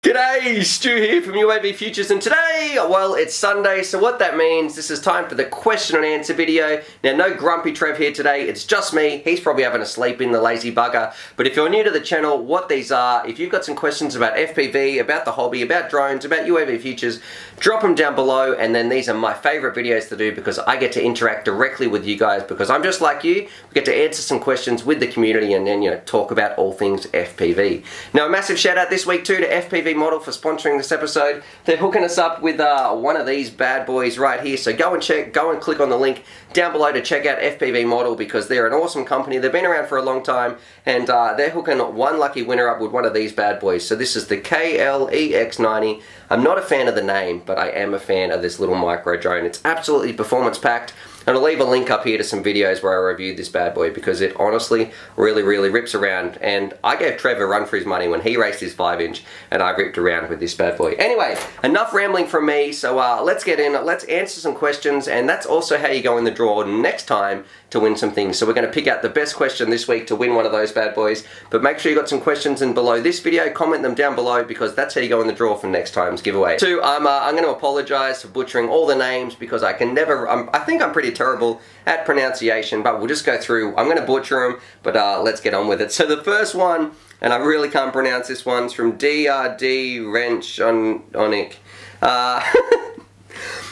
G'day, Stu here from UAVfutures, and today, well, it's Sunday, so what that means, this is time for the question and answer video. Now, no grumpy Trev here today, it's just me. He's probably having a sleep in, the lazy bugger. But if you're new to the channel, what these are, if you've got some questions about FPV, about the hobby, about drones, about UAVfutures, drop them down below, and then these are my favorite videos to do because I get to interact directly with you guys because I'm just like you. We get to answer some questions with the community and then, talk about all things FPV. Now, a massive shout out this week too to FPV Model for sponsoring this episode. They're hooking us up with one of these bad boys right here, so go and click on the link down below to check out FPV Model because they're an awesome company. They've been around for a long time, and they're hooking one lucky winner up with one of these bad boys. So this is the KLEX90. I'm not a fan of the name, but I am a fan of this little micro drone. It's absolutely performance packed. And I'll leave a link up here to some videos where I reviewed this bad boy because it honestly really rips around. And I gave Trev a run for his money when he raced his 5-inch and I ripped around with this bad boy. Anyway, enough rambling from me, so let's get in, let's answer some questions, and that's also how you go in the draw next time to win some things. So we're going to pick out the best question this week to win one of those bad boys, but make sure you got some questions in below this video, comment them down below because that's how you go in the draw for next time's giveaway. Two, I'm going to apologize for butchering all the names because I can never, I think I'm pretty terrible at pronunciation, but we'll just go through. I'm going to butcher them, but let's get on with it. So the first one, and I really can't pronounce this one, is from DRD Wrench-Onic.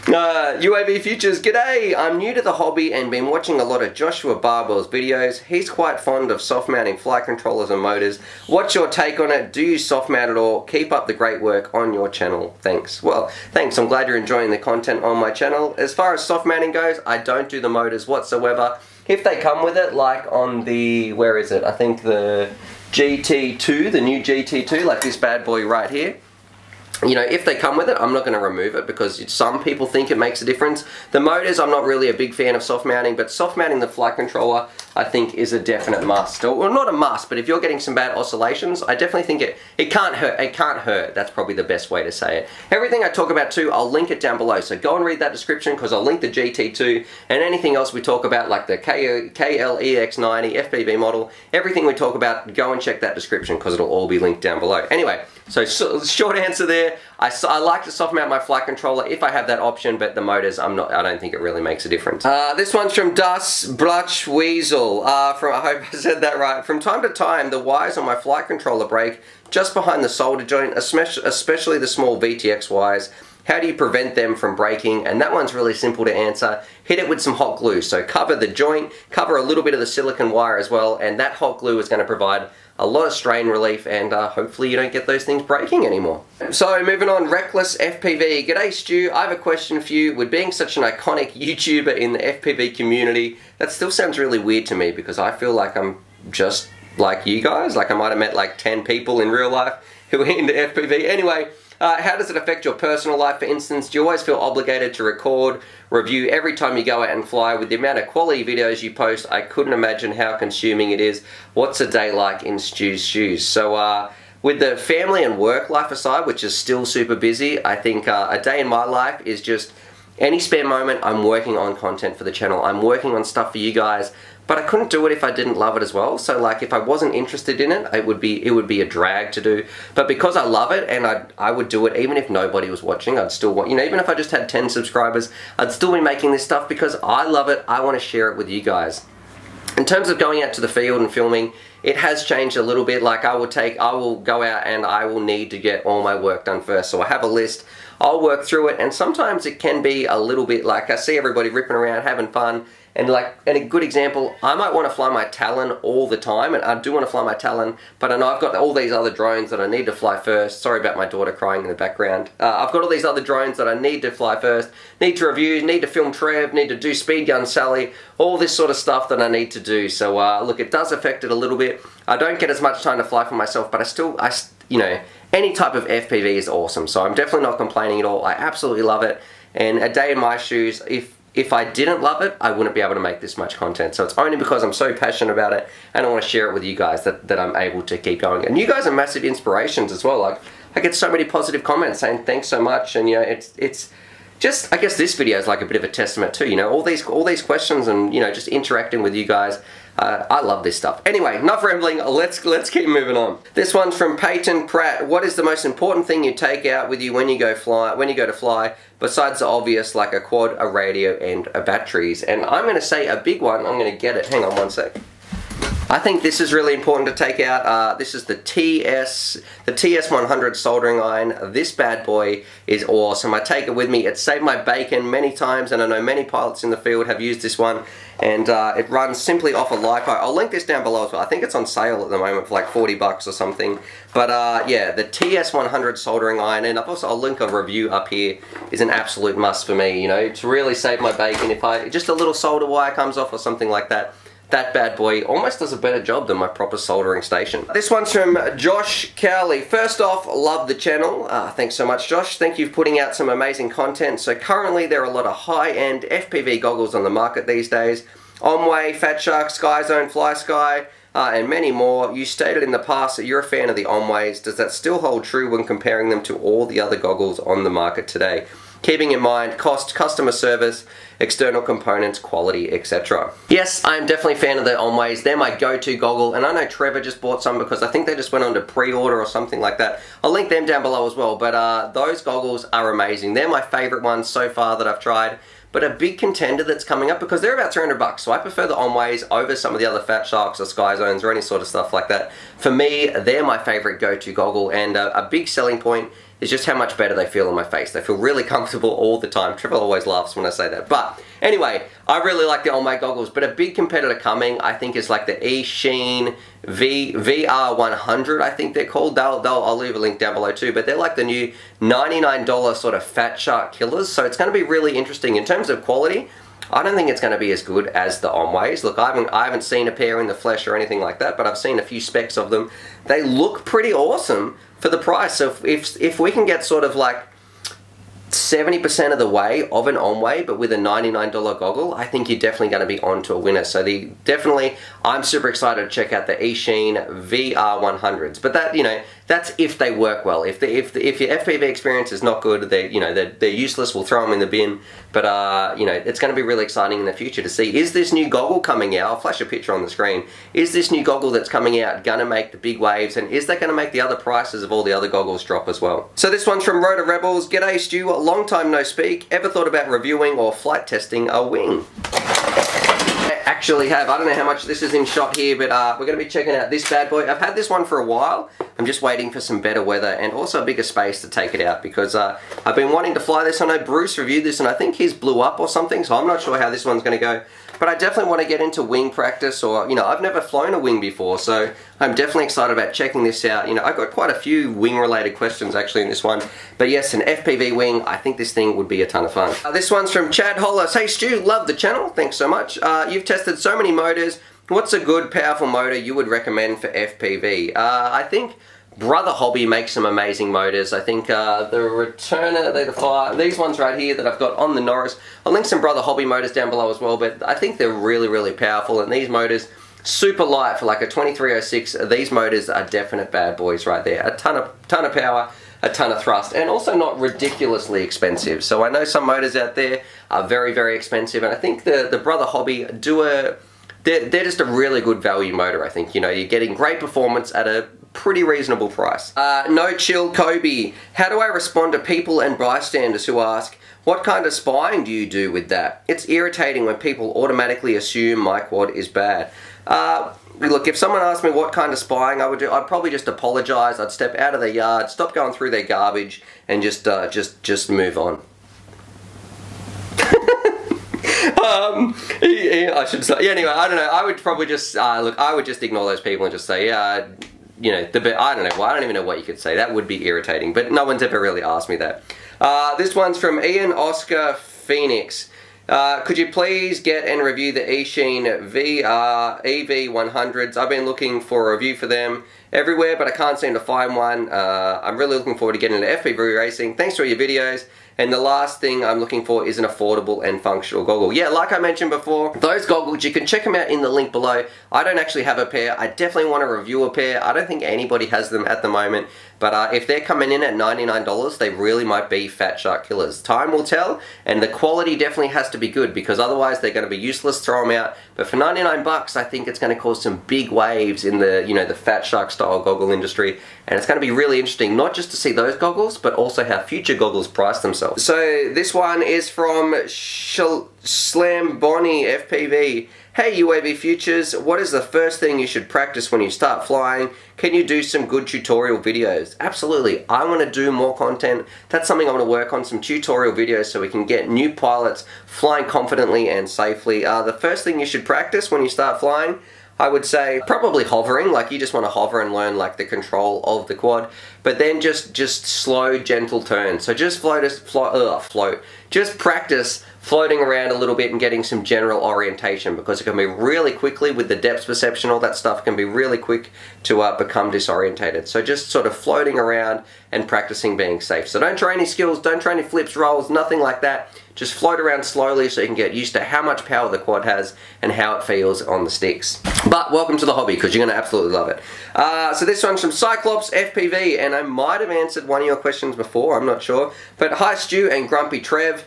UAVfutures, g'day! I'm new to the hobby and been watching a lot of Joshua Barbell's videos. He's quite fond of soft mounting flight controllers and motors. What's your take on it? Do you soft mount at all? Keep up the great work on your channel. Thanks. Well, thanks. I'm glad you're enjoying the content on my channel. As far as soft mounting goes, I don't do the motors whatsoever. If they come with it, like on the, where is it? I think the GT2, the new GT2, like this bad boy right here. If they come with it, I'm not going to remove it because some people think it makes a difference. The motors, I'm not really a big fan of soft mounting, but soft mounting the flight controller, I think, is a definite must. Well, not a must, but if you're getting some bad oscillations, I definitely think it can't hurt. It can't hurt. That's probably the best way to say it. Everything I talk about too, I'll link it down below. So go and read that description because I'll link the GT2 and anything else we talk about, like the KLEX90 FPV model. Everything we talk about, go and check that description because it'll all be linked down below. Anyway, so short answer there. I like to soft mount my flight controller if I have that option, but the motors, I don't think it really makes a difference. This one's from Das Blutch Weasel. I hope I said that right. From time to time, the wires on my flight controller break just behind the solder joint, especially the small VTX wires. How do you prevent them from breaking? And that one's really simple to answer. Hit it with some hot glue. So cover the joint, cover a little bit of the silicone wire as well, and that hot glue is going to provide a lot of strain relief, and hopefully you don't get those things breaking anymore. So moving on, Reckless FPV. G'day Stu, I have a question for you. With being such an iconic YouTuber in the FPV community, that still sounds really weird to me because I feel like I'm just like you guys. Like I might have met like 10 people in real life who are into FPV. Anyway, how does it affect your personal life? For instance, do you always feel obligated to record, review every time you go out and fly? With the amount of quality videos you post, I couldn't imagine how consuming it is. What's a day like in Stu's shoes? So with the family and work life aside, which is still super busy, I think a day in my life is just any spare moment I'm working on content for the channel. I'm working on stuff for you guys. But I couldn't do it if I didn't love it as well. So like if I wasn't interested in it, it would be a drag to do. But because I love it and I would do it even if nobody was watching, I'd still want, even if I just had 10 subscribers, I'd still be making this stuff because I love it. I want to share it with you guys. In terms of going out to the field and filming, it has changed a little bit. Like I will go out and I will need to get all my work done first. So I have a list, I'll work through it, and sometimes it can be a little bit like I see everybody ripping around, having fun, and a good example, I might want to fly my Talon all the time, and I do want to fly my Talon, but I know I've got all these other drones that I need to fly first. Sorry about my daughter crying in the background. I've got all these other drones that I need to fly first, need to review, need to film Trev, need to do Speed Gun Sally, all this sort of stuff that I need to do. So look, it does affect it a little bit. I don't get as much time to fly for myself, but any type of FPV is awesome. So I'm definitely not complaining at all. I absolutely love it. And a day in my shoes, if I didn't love it, I wouldn't be able to make this much content. So it's only because I'm so passionate about it and I want to share it with you guys that I'm able to keep going. And you guys are massive inspirations as well. Like I get so many positive comments saying thanks so much, and it's just, I guess this video is like a bit of a testament too. All these questions and just interacting with you guys. I love this stuff. Anyway, enough rambling, let's keep moving on. This one's from Peyton Pratt. What is the most important thing you take out with you when you go to fly, besides the obvious like a quad, a radio, and a batteries? And I'm going to say a big one. I'm going to get it. Hang on one sec. I think this is really important to take out. This is the TS100 soldering iron. This bad boy is awesome. I take it with me. It saved my bacon many times, and I know many pilots in the field have used this one. And it runs simply off a LiPo. I'll link this down below as well. I think it's on sale at the moment for like 40 bucks or something. But yeah, the TS100 soldering iron, and I'll link a review up here, is an absolute must for me. You know, to really save my bacon. If just a little solder wire comes off or something like that, that bad boy almost does a better job than my proper soldering station. This one's from Josh Cowley. First off, love the channel. Thanks so much, Josh. Thank you for putting out some amazing content. So currently there are a lot of high-end FPV goggles on the market these days. Omway, Fat Shark, Sky Zone, Fly Sky, and many more. You stated in the past that you're a fan of the Omways. Does that still hold true when comparing them to all the other goggles on the market today? Keeping in mind cost, customer service, external components, quality, etc. Yes, I'm definitely a fan of the Omways. They're my go-to goggle, and I know Trevor just bought some because I think they just went on to pre-order or something like that. I'll link them down below as well, but those goggles are amazing. They're my favorite ones so far that I've tried. But a big contender that's coming up, because they're about 300 bucks, so I prefer the Omways over some of the other Fat Sharks or Sky Zones or any sort of stuff like that. For me, they're my favorite go-to goggle, and a big selling point is just how much better they feel on my face. They feel really comfortable all the time. Trevor always laughs when I say that. But anyway, I really like the Omway goggles, but a big competitor coming, I think, is like the Eachine VR100, I think they're called. I'll leave a link down below too, but they're like the new $99 sort of Fat Shark killers, so it's going to be really interesting. In terms of quality, I don't think it's going to be as good as the Omways. Look, I haven't seen a pair in the flesh or anything like that, but I've seen a few specs of them. They look pretty awesome for the price. So if we can get sort of like 70% of the way of an Omway, but with a $99 goggle, I think you're definitely going to be on to a winner. So I'm super excited to check out the Eachine VR100s. But that, you know, that's if they work well. If your FPV experience is not good, they're useless. We'll throw them in the bin. But you know, it's going to be really exciting in the future to see, is this new goggle coming out? I'll flash a picture on the screen. Is this new goggle that's coming out going to make the big waves, and is that going to make the other prices of all the other goggles drop as well? So this one's from Rotor Rebels. G'day Stu, long time no speak. Ever thought about reviewing or flight testing a wing? Actually have. I don't know how much this is in shot here, but we're going to be checking out this bad boy. I've had this one for a while. I'm just waiting for some better weather and also a bigger space to take it out, because I've been wanting to fly this. I know Bruce reviewed this and I think his blew up or something, so I'm not sure how this one's going to go. But I definitely want to get into wing practice, or, you know, I've never flown a wing before, so I'm definitely excited about checking this out. You know, I've got quite a few wing related questions actually in this one. But yes, an FPV wing, I think this thing would be a ton of fun. This one's from Chad Hollis. Hey Stu, love the channel, thanks so much. You've tested so many motors. What's a good powerful motor you would recommend for FPV? I think Brother Hobby makes some amazing motors. I think the Returner, these ones right here that I've got on the Norris, I'll link some Brother Hobby motors down below as well, but I think they're really, really powerful, and these motors, super light for like a 2306, these motors are definite bad boys right there. A ton of power, a ton of thrust, and also not ridiculously expensive. So I know some motors out there are very, very expensive, and I think the Brother Hobby they're just a really good value motor, I think. You know, you're getting great performance at a pretty reasonable price. No Chill Kobe. How do I respond to people and bystanders who ask, what kind of spying do you do with that? It's irritating when people automatically assume my quad is bad. Look, if someone asked me what kind of spying I would do, I'd probably just apologize. I'd step out of their yard, stop going through their garbage, and just move on. I should say. Anyway, I don't know. I would probably just look. I would just ignore those people and just say, yeah, you know, I don't know. Well, I don't even know what you could say. That would be irritating. But no one's ever really asked me that. This one's from Ian Oscar Phoenix. Could you please get and review the Eachine EV100s? I've been looking for a review for them everywhere, but I can't seem to find one. I'm really looking forward to getting into FPV racing. Thanks for all your videos. And the last thing I'm looking for is an affordable and functional goggle. Yeah, like I mentioned before, those goggles, you can check them out in the link below. I don't actually have a pair. I definitely want to review a pair. I don't think anybody has them at the moment. But if they're coming in at $99, they really might be fat shark killers. Time will tell, and the quality definitely has to be good, because otherwise they're going to be useless. Throw them out. But for 99 bucks, I think it's going to cause some big waves in the, you know, the fat shark style goggle industry, and it's going to be really interesting, not just to see those goggles, but also how future goggles price themselves. So this one is from Slam Bonnie FPV. Hey UAVfutures, what is the first thing you should practice when you start flying? Can you do some good tutorial videos? Absolutely, I want to do more content. That's something I want to work on, some tutorial videos so we can get new pilots flying confidently and safely. The first thing you should practice when you start flying, I would say probably hovering. Like, you just want to hover and learn like the control of the quad, but then just slow, gentle turns. So just just practice floating around a little bit and getting some general orientation, because it can be really quickly, with the depth perception, all that stuff can be really quick to become disorientated. So just sort of floating around and practicing being safe. So don't try any skills, don't try any flips, rolls, nothing like that. Just float around slowly so you can get used to how much power the quad has and how it feels on the sticks. But welcome to the hobby, because you're going to absolutely love it. So this one's from Cyclops FPV, and I might have answered one of your questions before, I'm not sure. But hi Stu and Grumpy Trev.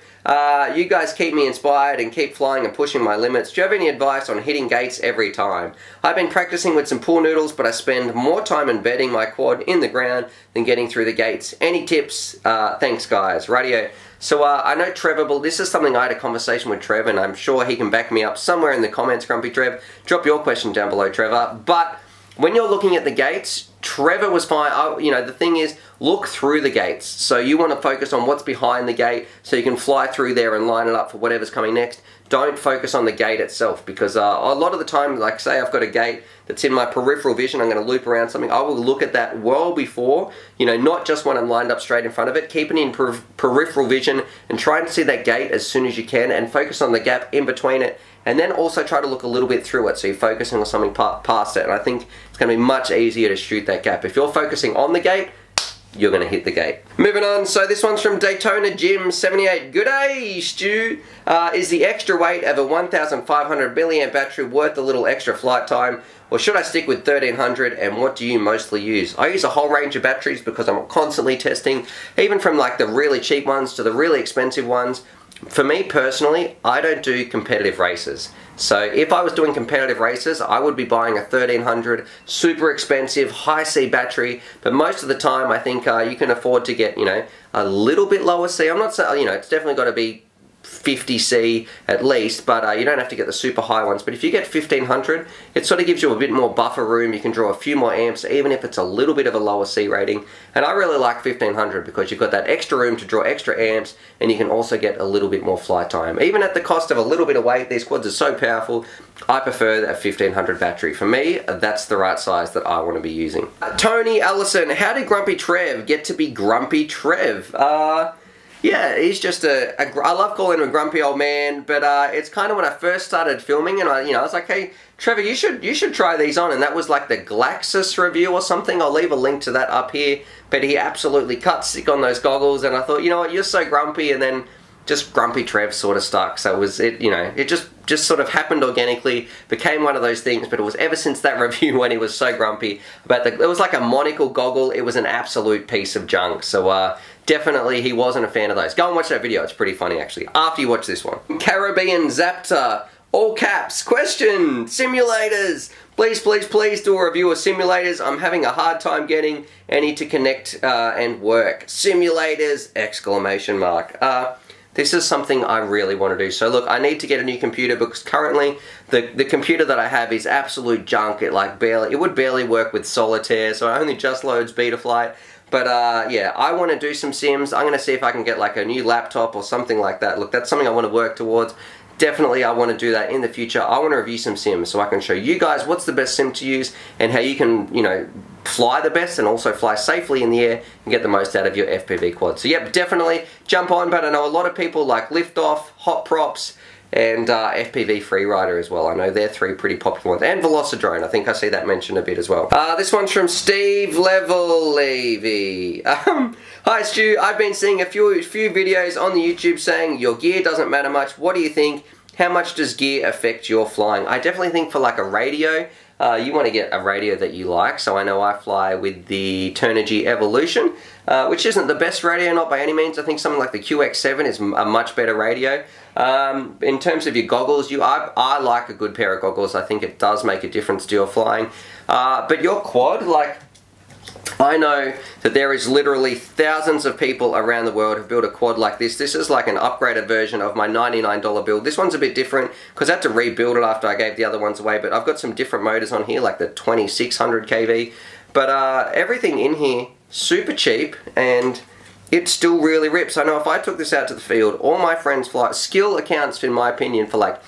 You guys keep me inspired and keep flying and pushing my limits. Do you have any advice on hitting gates every time? I've been practicing with some pool noodles, but I spend more time embedding my quad in the ground than getting through the gates. Any tips? Thanks guys. Radio. So I know Trevor, but this is something I had a conversation with Trev, and I'm sure he can back me up somewhere in the comments, Grumpy Trev. Drop your question down below, Trevor. But when you're looking at the gates, Trevor was fine. You know, the thing is, look through the gates. So you want to focus on what's behind the gate so you can fly through there and line it up for whatever's coming next. Don't focus on the gate itself, because a lot of the time, like say I've got a gate that's in my peripheral vision, I'm going to loop around something, I will look at that well before, you know, not just when I'm lined up straight in front of it. Keep it in peripheral vision and try and see that gate as soon as you can, and focus on the gap in between it, and then also try to look a little bit through it so you're focusing on something past it, and I think it's going to be much easier to shoot that gap. If you're focusing on the gate, you're going to hit the gate. Moving on, so this one's from Daytona Jim 78. Good day, Stu. Is the extra weight of a 1,500 milliamp battery worth a little extra flight time, or should I stick with 1,300, and what do you mostly use? I use a whole range of batteries because I'm constantly testing, even from like the really cheap ones to the really expensive ones. For me personally, I don't do competitive races. So if I was doing competitive races, I would be buying a 1,300 super expensive high C battery, but most of the time I think you can afford to get, you know, a little bit lower C. I'm not saying, you know, it's definitely got to be 50C at least, but you don't have to get the super high ones. But if you get 1,500, it sort of gives you a bit more buffer room. You can draw a few more amps, even if it's a little bit of a lower C rating. And I really like 1,500 because you've got that extra room to draw extra amps, and you can also get a little bit more flight time. Even at the cost of a little bit of weight, these quads are so powerful, I prefer that 1,500 battery. For me, that's the right size that I want to be using. Tony Allison, how did Grumpy Trev get to be Grumpy Trev? Yeah, he's just I love calling him a grumpy old man, but it's kind of when I first started filming, and I was like, hey, Trevor, you should try these on, and that was like the Glaxus review or something. I'll leave a link to that up here, but he absolutely cut sick on those goggles, and I thought, you know what, you're so grumpy, and then just Grumpy Trev sort of stuck. So it just sort of happened organically, became one of those things. But it was ever since that review when he was so grumpy about it was like a monocle goggle. It was an absolute piece of junk. So definitely he wasn't a fan of those. Go and watch that video. It's pretty funny actually. After you watch this one, Caribbean Zapta, all caps, question, simulators. Please, please, please do a review of simulators. I'm having a hard time getting any to connect and work. Simulators, exclamation mark. This is something I really want to do. So look, I need to get a new computer because currently the computer that I have is absolute junk. It would barely work with Solitaire, so it only just loads Betaflight. But yeah, I want to do some sims. I'm going to see if I can get like a new laptop or something like that. Look, that's something I want to work towards. Definitely I want to do that in the future. I want to review some sims so I can show you guys what's the best sim to use and how you can, you know, fly the best and also fly safely in the air and get the most out of your FPV quad. So yep, definitely jump on, but I know a lot of people like Liftoff, Hot Props, and FPV Freerider as well. I know they're three pretty popular ones. And Velocidrone, I think I see that mentioned a bit as well. This one's from Steve Levy. Hi Stu, I've been seeing a few videos on the YouTube saying your gear doesn't matter much. What do you think? How much does gear affect your flying? I definitely think for like a radio, you want to get a radio that you like. So I know I fly with the Turnigy Evolution, which isn't the best radio, not by any means. I think something like the QX7 is a much better radio. In terms of your goggles, I like a good pair of goggles. I think it does make a difference to your flying. But your quad, like, I know that there is literally thousands of people around the world who build a quad like this. This is like an upgraded version of my $99 build. This one's a bit different because I had to rebuild it after I gave the other ones away, but I've got some different motors on here, like the 2600 kV. But everything in here, super cheap, and it still really rips. I know if I took this out to the field, all my friends fly. Skill accounts, in my opinion, for like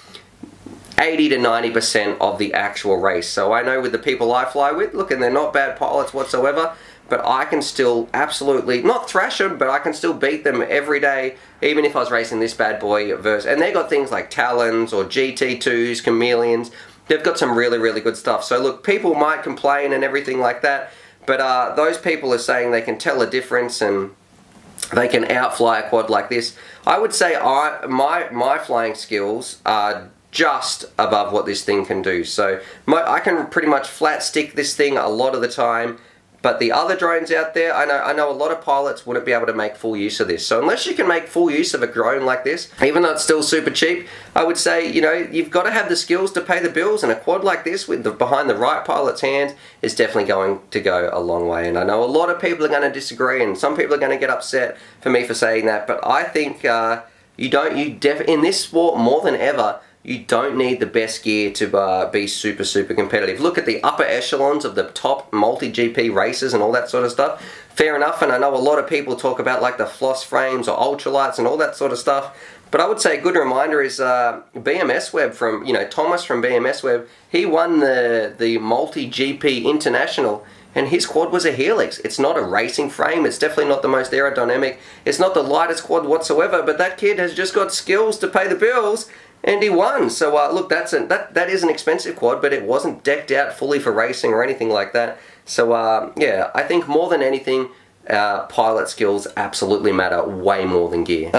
80 to 90% of the actual race. So I know with the people I fly with, look, and they're not bad pilots whatsoever, but I can still absolutely, not thrash them, but I can still beat them every day, even if I was racing this bad boy versus, and they got things like Talons or GT2s, Chameleons. They've got some really, really good stuff. So look, people might complain and everything like that, but those people are saying they can tell a difference and they can outfly a quad like this. I would say my flying skills are just above what this thing can do. So I can pretty much flat stick this thing a lot of the time, but the other drones out there, I know a lot of pilots wouldn't be able to make full use of this. So unless you can make full use of a drone like this, even though it's still super cheap, I would say, you know, you've got to have the skills to pay the bills, and a quad like this with behind the right pilot's hand is definitely going to go a long way. And I know a lot of people are going to disagree, and some people are going to get upset for me for saying that, but I think in this sport more than ever, you don't need the best gear to be super, super competitive. Look at the upper echelons of the top multi-GP races and all that sort of stuff. Fair enough, and I know a lot of people talk about like the floss frames or ultralights and all that sort of stuff. But I would say a good reminder is BMS Web from, you know, Thomas from BMS Web. He won the multi-GP International, and his quad was a Helix. It's not a racing frame. It's definitely not the most aerodynamic. It's not the lightest quad whatsoever, but that kid has just got skills to pay the bills, and he won. So look, that is an expensive quad, but it wasn't decked out fully for racing or anything like that. So yeah, I think more than anything, pilot skills absolutely matter way more than gear.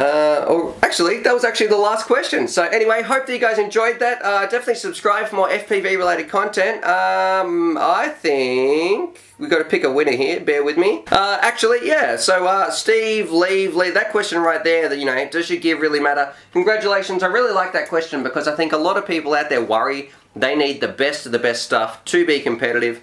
Actually, that was actually the last question. So anyway, hope that you guys enjoyed that. Definitely subscribe for more FPV related content. I think we've got to pick a winner here, bear with me. Actually, yeah, so Steve, leave that question right there, that, you know, does your gear really matter? Congratulations, I really like that question because I think a lot of people out there worry they need the best of the best stuff to be competitive.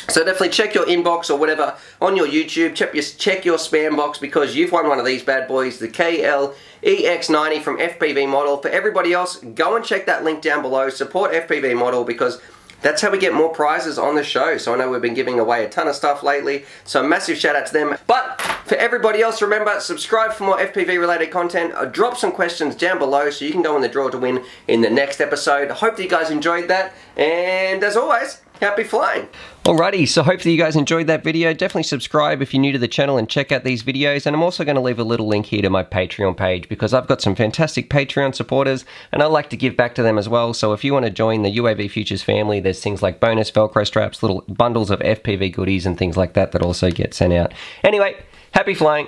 So definitely check your inbox or whatever on your YouTube, check your spam box, because you've won one of these bad boys, the KL-EX90 from FPV Model. For everybody else, go and check that link down below, support FPV Model, because that's how we get more prizes on the show. So I know we've been giving away a ton of stuff lately, so massive shout out to them. But for everybody else, remember, subscribe for more FPV related content, drop some questions down below so you can go in the draw to win in the next episode. Hope that you guys enjoyed that, and as always, happy flying. Alrighty, so hopefully you guys enjoyed that video. Definitely subscribe if you're new to the channel and check out these videos. And I'm also going to leave a little link here to my Patreon page, because I've got some fantastic Patreon supporters and I like to give back to them as well. So if you want to join the UAVfutures family, there's things like bonus velcro straps, little bundles of FPV goodies and things like that that also get sent out. Anyway, happy flying.